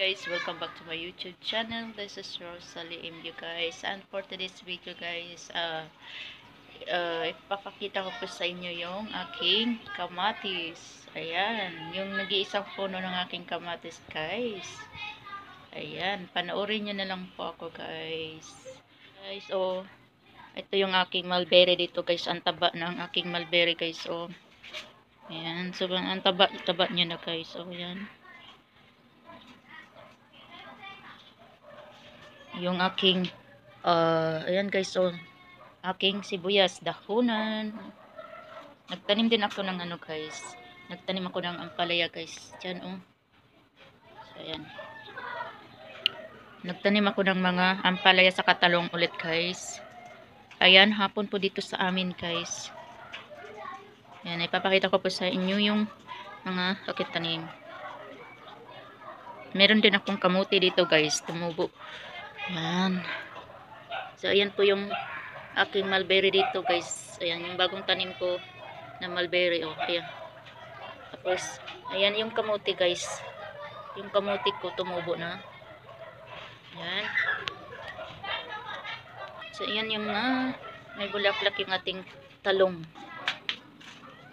Guys, welcome back to my YouTube channel. This is Rosalie MU guys, and for today's video guys, ipapakita ko po sa inyo yung aking kamatis. Ayan, yung nag-iisang puno ng aking kamatis guys. Ayan, panoorin nyo na lang po ako guys. Guys, ito yung aking mulberry dito guys. Ang taba ng aking mulberry guys. Ayan, sobrang ang taba nyo na guys. Ayan. Yung aking ayan guys, aking sibuyas dahunan. Nagtanim din ako ng guys, nagtanim ako ng ampalaya guys dyan. So ayan, nagtanim ako ng mga ampalaya sa katalong ulit guys. Ayan, hapon po dito sa amin guys. Ayan, ipapakita ko po sa inyo yung mga aking tanim. Meron din akong kamuti dito guys, tumubo. Ayan. So, ayan po yung aking mulberry dito guys. Ayan, yung bagong tanim ko na mulberry. Ayan. Tapos, ayan yung kamuti guys. Yung kamuti ko tumubo na. Ayan. So, ayan yung may bulaklak yung ating talong.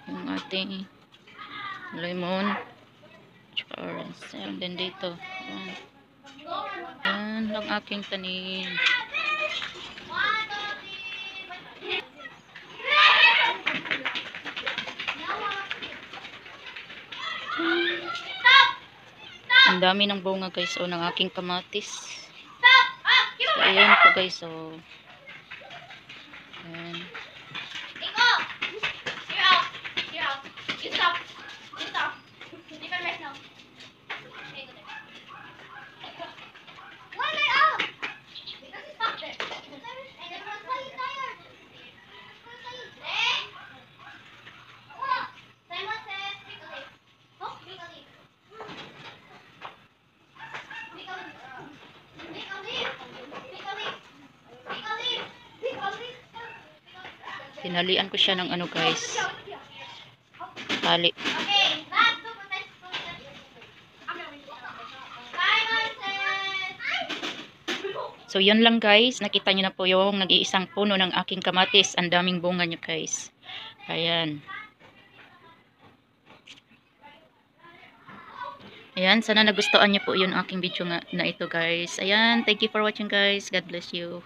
Yung ating lemon. Tsaka orange. Ayan din dito. Ayan. Ayan ang aking tanim. Ang dami ng bunga guys, ng aking kamatis. So, ayan po guys, ayan. Tinalian ko siya ng guys, tali. So yun lang guys, nakita nyo na po yung nag-iisang puno ng aking kamatis. Ang daming bunga nyo guys. Ayan. Ayan, sana nagustuhan nyo po yung aking video na ito guys. Ayan, thank you for watching guys. God bless you.